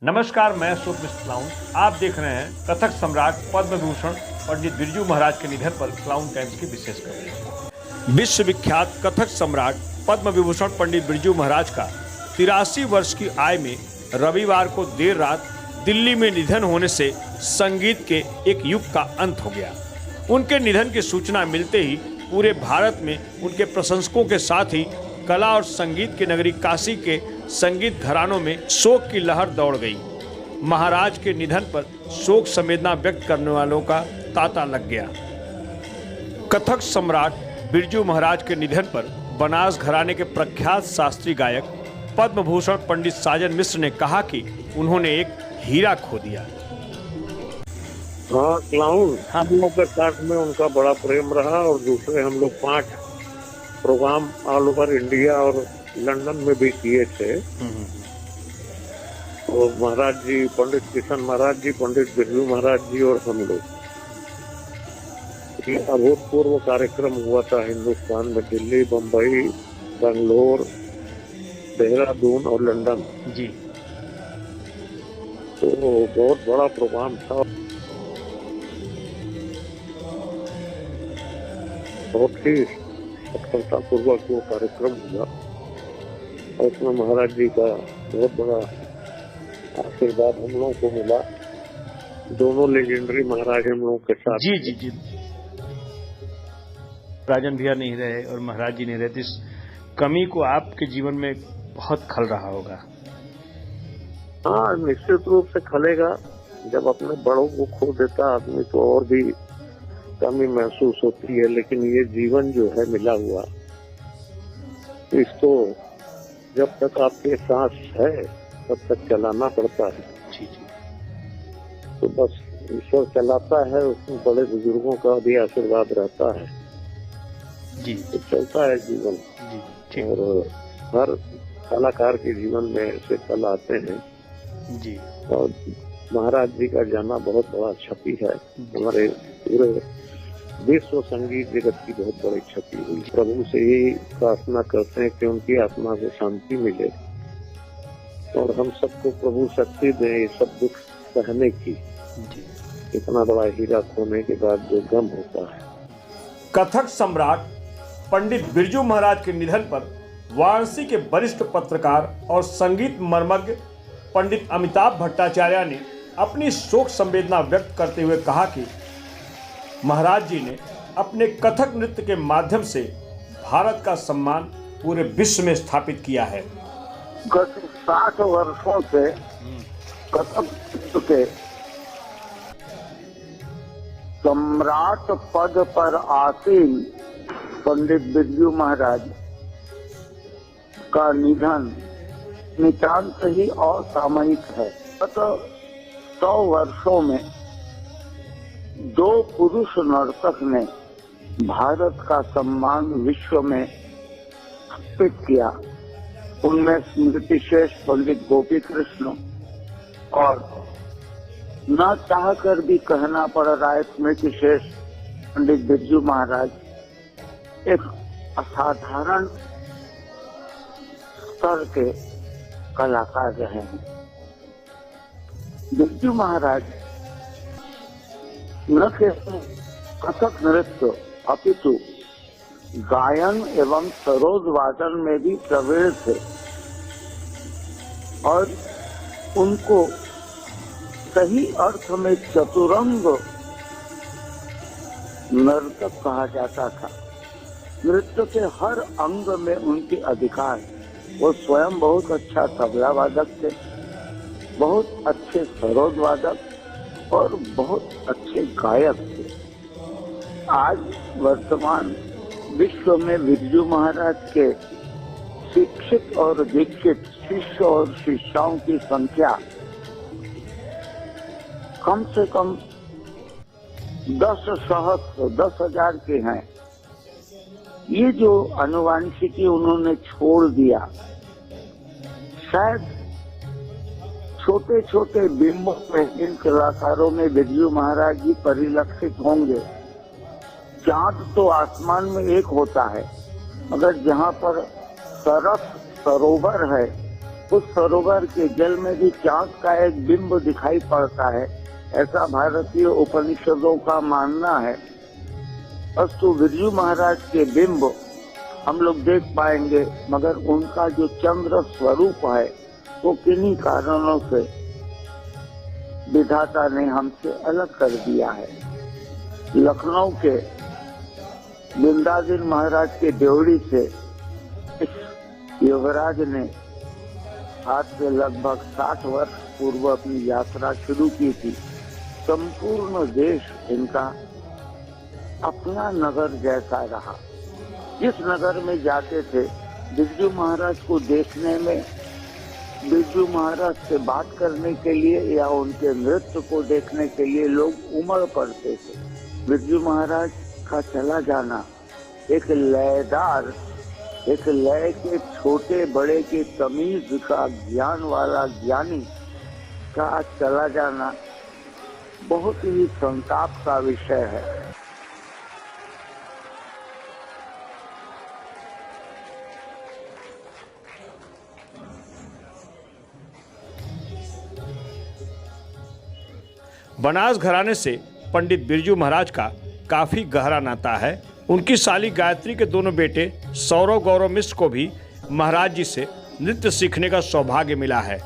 नमस्कार, मैं अशोक मिश्र क्लाउन। आप देख रहे हैं कथक सम्राट पद्म विभूषण पंडित बिरजू महाराज के निधन पर क्लाउन टाइम्स की विशेष कवरेज। विश्वविख्यात कथक सम्राट पद्म विभूषण पंडित बिरजू महाराज का 83 वर्ष की आयु में रविवार को देर रात दिल्ली में निधन होने से संगीत के एक युग का अंत हो गया। उनके निधन की सूचना मिलते ही पूरे भारत में उनके प्रशंसकों के साथ ही कला और संगीत की नगरी काशी के संगीत घरानों में शोक की लहर दौड़ गई। महाराज के निधन पर शोक संवेदना व्यक्त करने वालों का तांता लग गया। कथक सम्राट बिरजू महाराज के निधन पर बनास घराने के प्रख्यात शास्त्रीय गायक पद्म भूषण पंडित साजन मिश्र ने कहा कि उन्होंने एक हीरा खो दिया। हाँ, क्लाउन हम लोग के साथ में उनका बड़ा प्रेम रहा और दूसरे हम लोग 5 प्रोग्राम ऑल ओवर इंडिया और लंदन में भी किए थे। तो महाराज जी, पंडित किशन महाराज जी, पंडित बिरजू महाराज जी और हम लोग, ये अभूतपूर्व कार्यक्रम हुआ था हिंदुस्तान में। दिल्ली, बम्बई, बेंगलोर, देहरादून और लंदन जी। तो बहुत बड़ा प्रोग्राम था, बहुत ही सफलतापूर्वक वो कार्यक्रम हुआ और उसमें महाराज जी का बहुत बड़ा आशीर्वाद हम लोगों को मिला। दोनों लेजेंडरी महाराज हम लोगों के साथ। जी जी जी। राजन भैया नहीं रहे और महाराज जी नहीं रहे, तो इस कमी को आपके जीवन में बहुत खल रहा होगा। हाँ, निश्चित रूप से खलेगा। जब अपने बड़ों को खो देता आदमी तो और भी कमी महसूस होती है, लेकिन ये जीवन जो है मिला हुआ, इसको जब तक आपके सांस है तब तक चलाना पड़ता है। जी जी। तो बस ईश्वर चलाता है, उसमें बड़े बुजुर्गों का भी आशीर्वाद रहता है जी। तो चलता है जीवन। जी ठीक। और हर कलाकार के जीवन में ऐसे पल आते हैं जी। और महाराज जी का जाना बहुत बड़ा क्षति है। हमारे पूरे विश्व संगीत जगत की बहुत बड़ी क्षति हुई। प्रभु से यही प्रार्थना करते हैं कि उनकी आत्मा को शांति मिले और हम सबको प्रभु शक्ति दें ये सब दुख सहने की। इतना बड़ा हीरा खोने के बाद जो गम होता है। कथक सम्राट पंडित बिरजू महाराज के निधन पर वाराणसी के वरिष्ठ पत्रकार और संगीत मर्मज्ञ पंडित अमिताभ भट्टाचार्य ने अपनी शोक संवेदना व्यक्त करते हुए कहा कि महाराज जी ने अपने कथक नृत्य के माध्यम से भारत का सम्मान पूरे विश्व में स्थापित किया है। गत 60 वर्षों से कथक नृत्य के सम्राट पद पर आसीन पंडित बिरजू महाराज का निधन नितांत ही असामयिक है। गत 100 वर्षों में 2 पुरुष नर्तक ने भारत का सम्मान विश्व में स्थापित किया। उनमें स्मृतिशेष पंडित गोपी कृष्ण और न चाहकर भी कहना पड़ रहा है स्मृतिशेष पंडित बिरजू महाराज एक असाधारण स्तर के कलाकार रहे हैं। बिरजू महाराज न केवल कथक नृत्य अपितु गायन एवं सरोद वादन में भी प्रवीण थे और उनको सही अर्थ में चतुरंग नर्तक कहा जाता था। नृत्य के हर अंग में उनके अधिकार। वो स्वयं बहुत अच्छा तबला वादक थे, बहुत अच्छे सरोद वादक और बहुत अच्छे गायक थे। आज वर्तमान विश्व में बिरजू महाराज के शिक्षित और दीक्षित शिष्य और शिष्याओं की संख्या कम से कम 10,000 के हैं। ये जो अनुवांशिकी उन्होंने छोड़ दिया, शायद छोटे छोटे बिंबों में इन कलाकारों में बिरजू महाराज जी परिलक्षित होंगे। चांद तो आसमान में एक होता है, मगर जहाँ पर सरस सरोवर है उस सरोवर के जल में भी चांद का एक बिंब दिखाई पड़ता है, ऐसा भारतीय उपनिषदों का मानना है। अस्तु बिरजू महाराज के बिंब हम लोग देख पाएंगे, मगर उनका जो चंद्र स्वरूप है वो किन्हीं कारणों से विधाता ने हमसे अलग कर दिया है। लखनऊ के वृंदावन महाराज के ड्योढ़ी से इस युवराज ने आज से लगभग 60 वर्ष पूर्व अपनी यात्रा शुरू की थी। संपूर्ण देश इनका अपना नगर जैसा रहा। जिस नगर में जाते थे, बिरजू महाराज को देखने में, बिरजू महाराज से बात करने के लिए या उनके नृत्य को देखने के लिए लोग उमड़ पड़ते थे। बिरजू महाराज का चला जाना एक लयदार, एक लय के छोटे बड़े के तमीज का ज्ञान वाला ज्ञानी का चला जाना बहुत ही संताप का विषय है। बनास घराने से पंडित बिरजू महाराज का काफी गहरा नाता है। उनकी साली गायत्री के दोनों बेटे सौरव गौरव मिश्र को भी महाराज जी से नृत्य सीखने का सौभाग्य मिला है।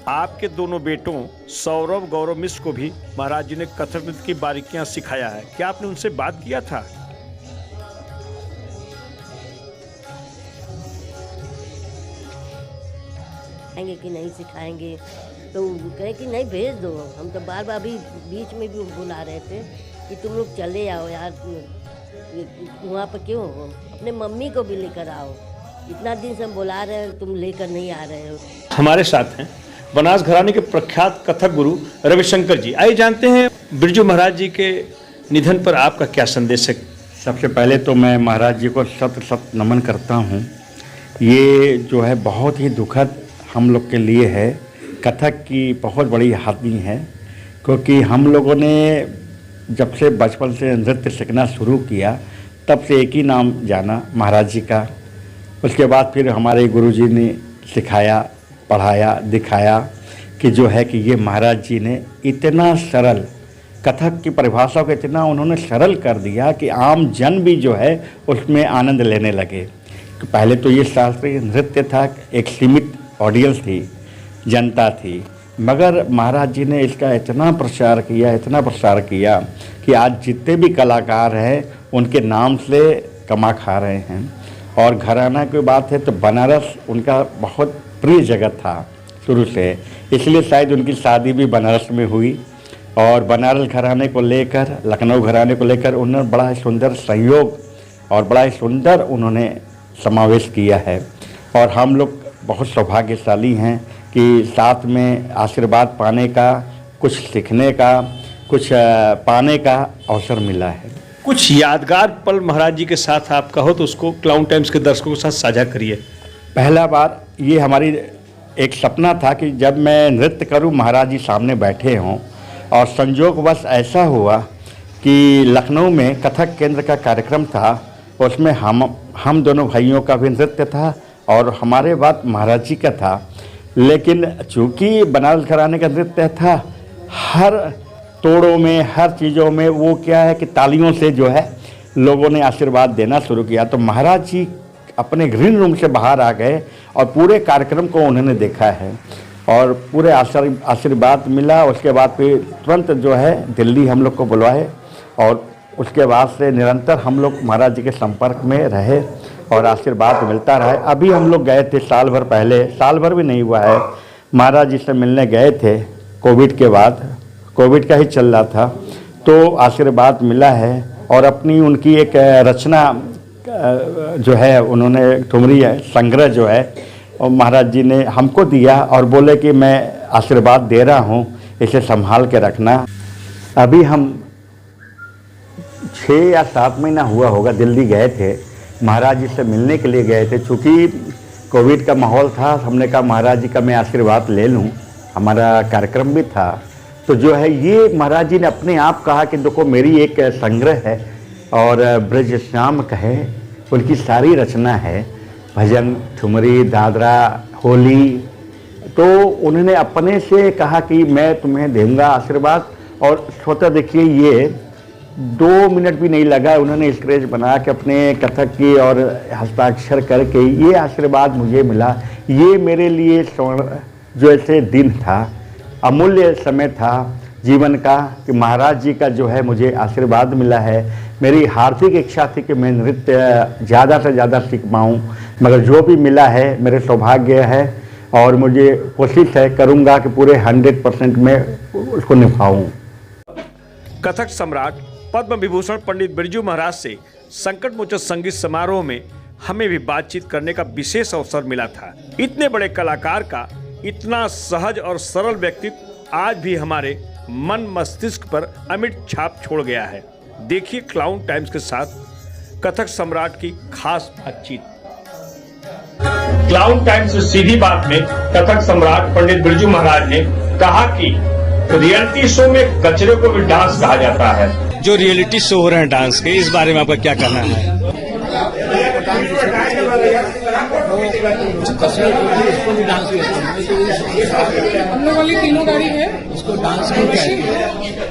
आपके दोनों बेटों सौरव गौरव मिश्र को भी महाराज जी ने कथक नृत्य की बारीकियां सिखाया है। क्या आपने उनसे बात किया था? सिखाएंगे कि नहीं सिखाएंगे, तो कहे कि नहीं भेज दो। हम तो बार बार अभी बीच में भी बुला रहे थे कि तुम लोग चले आओ यार, वहाँ पर क्यों हो, अपने मम्मी को भी लेकर आओ। इतना दिन से हम बुला रहे हैं, तुम लेकर नहीं आ रहे हो। हमारे साथ हैं बनास घराने के प्रख्यात कथक गुरु रविशंकर जी। आइए जानते हैं बिरजू महाराज जी के निधन पर आपका क्या संदेश है। सबसे पहले तो मैं महाराज जी को शत शत नमन करता हूँ। ये जो है बहुत ही दुखद हम लोग के लिए है। कथक की बहुत बड़ी हानि है, क्योंकि हम लोगों ने जब से बचपन से नृत्य सीखना शुरू किया तब से एक ही नाम जाना, महाराज जी का। उसके बाद फिर हमारे गुरुजी ने सिखाया, पढ़ाया, दिखाया कि जो है कि ये महाराज जी ने इतना सरल कथक की परिभाषा को इतना उन्होंने सरल कर दिया कि आम जन भी जो है उसमें आनंद लेने लगे। पहले तो ये शास्त्रीय नृत्य था, एक सीमित ऑडियंस थी, जनता थी, मगर महाराज जी ने इसका इतना प्रचार किया, इतना प्रसार किया कि आज जितने भी कलाकार हैं उनके नाम से कमा खा रहे हैं। और घराना की बात है तो बनारस उनका बहुत प्रिय जगह था शुरू से, इसलिए शायद उनकी शादी भी बनारस में हुई। और बनारस घराने को लेकर, लखनऊ घराने को लेकर उन्होंने बड़ा ही सुंदर संयोग और बड़ा ही सुंदर उन्होंने समावेश किया है। और हम लोग बहुत सौभाग्यशाली हैं कि साथ में आशीर्वाद पाने का, कुछ सीखने का, कुछ पाने का अवसर मिला है। कुछ यादगार पल महाराज जी के साथ आपका हो तो उसको क्लाउन टाइम्स के दर्शकों के साथ साझा करिए। पहला बार ये हमारी एक सपना था कि जब मैं नृत्य करूं महाराज जी सामने बैठे हों, और संयोगवश ऐसा हुआ कि लखनऊ में कथक केंद्र का कार्यक्रम था, उसमें हम दोनों भाइयों का भी नृत्य था और हमारे बाद महाराज जी का था। लेकिन चूँकि बनारस घराने का नृत्य था, हर तोड़ों में, हर चीज़ों में वो क्या है कि तालियों से जो है लोगों ने आशीर्वाद देना शुरू किया। तो महाराज जी अपने ग्रीन रूम से बाहर आ गए और पूरे कार्यक्रम को उन्होंने देखा है और पूरे आशीर्वाद मिला। उसके बाद फिर तुरंत जो है दिल्ली हम लोग को बुलवाए और उसके बाद से निरंतर हम लोग महाराज जी के संपर्क में रहे और आशीर्वाद मिलता रहा। अभी हम लोग गए थे साल भर पहले, साल भर भी नहीं हुआ है, महाराज जी से मिलने गए थे कोविड के बाद, कोविड का ही चल रहा था, तो आशीर्वाद मिला है। और अपनी उनकी एक रचना जो है उन्होंने ठुमरी है, संग्रह जो है, और महाराज जी ने हमको दिया और बोले कि मैं आशीर्वाद दे रहा हूँ, इसे संभाल के रखना। अभी हम 6 या 7 महीना हुआ होगा दिल्ली गए थे, महाराज जी से मिलने के लिए गए थे। चूँकि कोविड का माहौल था, हमने कहा महाराज जी का मैं आशीर्वाद ले लूं, हमारा कार्यक्रम भी था। तो जो है ये महाराज जी ने अपने आप कहा कि देखो मेरी एक संग्रह है और ब्रज श्याम कहे उनकी सारी रचना है, भजन, ठुमरी, दादरा, होली। तो उन्होंने अपने से कहा कि मैं तुम्हें दूंगा आशीर्वाद। और स्वतः देखिए ये 2 मिनट भी नहीं लगा, उन्होंने स्क्रेच बना के अपने कथक की और हस्ताक्षर करके ये आशीर्वाद मुझे मिला। ये मेरे लिए जो ऐसे दिन था, अमूल्य समय था जीवन का कि महाराज जी का जो है मुझे आशीर्वाद मिला है। मेरी हार्दिक इच्छा थी कि मैं नृत्य ज़्यादा से ज़्यादा सीख पाऊँ, मगर जो भी मिला है मेरे सौभाग्य है और मुझे कोशिश है करूँगा कि पूरे 100% में उसको निभाऊँ। कथक सम्राट पद्म विभूषण पंडित बिरजू महाराज से संकट मोचन संगीत समारोह में हमें भी बातचीत करने का विशेष अवसर मिला था। इतने बड़े कलाकार का इतना सहज और सरल व्यक्तित्व आज भी हमारे मन मस्तिष्क पर अमिट छाप छोड़ गया है। देखिए क्लाउन टाइम्स के साथ कथक सम्राट की खास बातचीत। क्लाउन टाइम्स से सीधी बात में कथक सम्राट पंडित बिरजू महाराज ने कहा कि रियलिटी शो में कचरे को भी डांस कहा जाता है। जो रियलिटी शो हो रहे हैं डांस के, इस बारे में आपका क्या कहना है?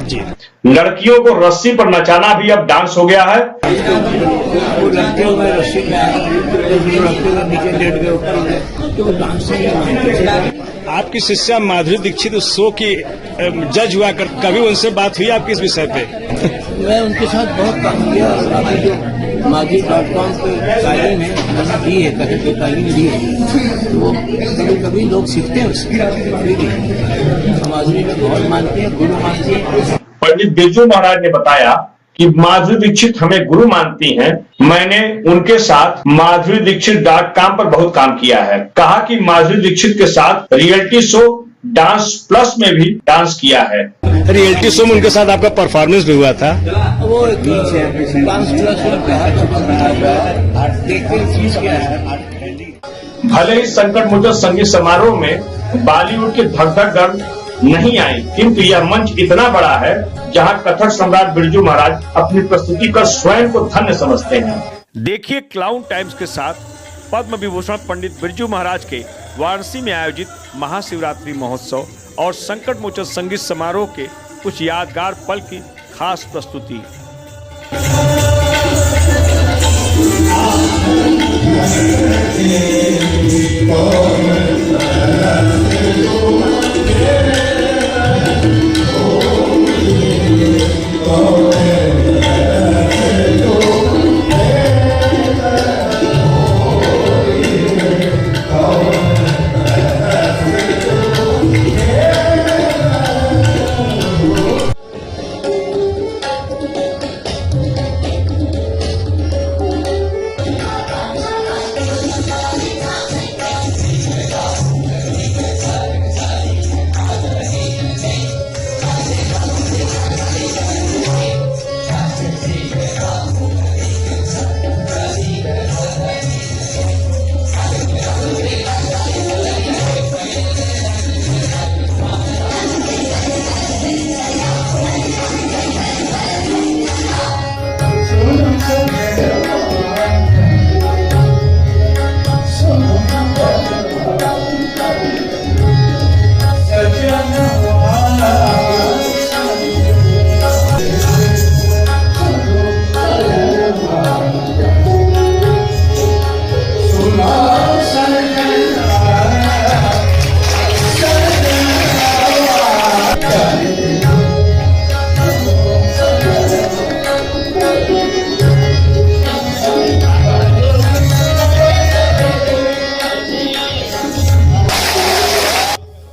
जी, लड़कियों को रस्सी पर नचाना भी अब डांस हो गया है। आपकी शिष्या माधुरी दीक्षित उस शो की जज हुआ कर, कभी उनसे बात हुई आपकी इस विषय पे? मैं उनके साथ बहुत काम किया। अभी जो माधी.com पे तालीम है, मैंने दी है, कथक की तालीम दी है, तो वो कभी कभी लोग सीखते हैं उससे। माधुरी में बहुत मानते हैं, गुरु मानते हैं। पंडित बिरजू महाराज ने बताया कि माधुरी दीक्षित हमें गुरु मानती हैं। मैंने उनके साथ माधुरीदीक्षित.com पर बहुत काम किया है। कहा कि माधुरी दीक्षित के साथ रियलिटी शो डांस प्लस में भी डांस किया है। रियलिटी शो में उनके साथ आपका परफॉर्मेंस भी हुआ था। वो डांस प्लस देखते चीज क्या है। भले ही संकट मोचन संगीत समारोह में बॉलीवुड के धक धक गर्ल नहीं आई, किंतु यह मंच इतना बड़ा है जहां कथक सम्राट बिरजू महाराज अपनी प्रस्तुति कर स्वयं को धन्य समझते हैं। देखिए क्लाउन टाइम्स के साथ पद्म विभूषण पंडित बिरजू महाराज के वाराणसी में आयोजित महाशिवरात्रि महोत्सव और संकट मोचन संगीत समारोह के कुछ यादगार पल की खास प्रस्तुति।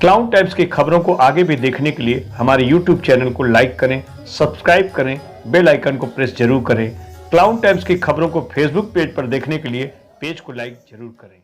क्लाउन टाइम्स की खबरों को आगे भी देखने के लिए हमारे YouTube चैनल को लाइक करें, सब्सक्राइब करें, बेल आइकन को प्रेस जरूर करें। क्लाउन टाइम्स की खबरों को Facebook पेज पर देखने के लिए पेज को लाइक जरूर करें।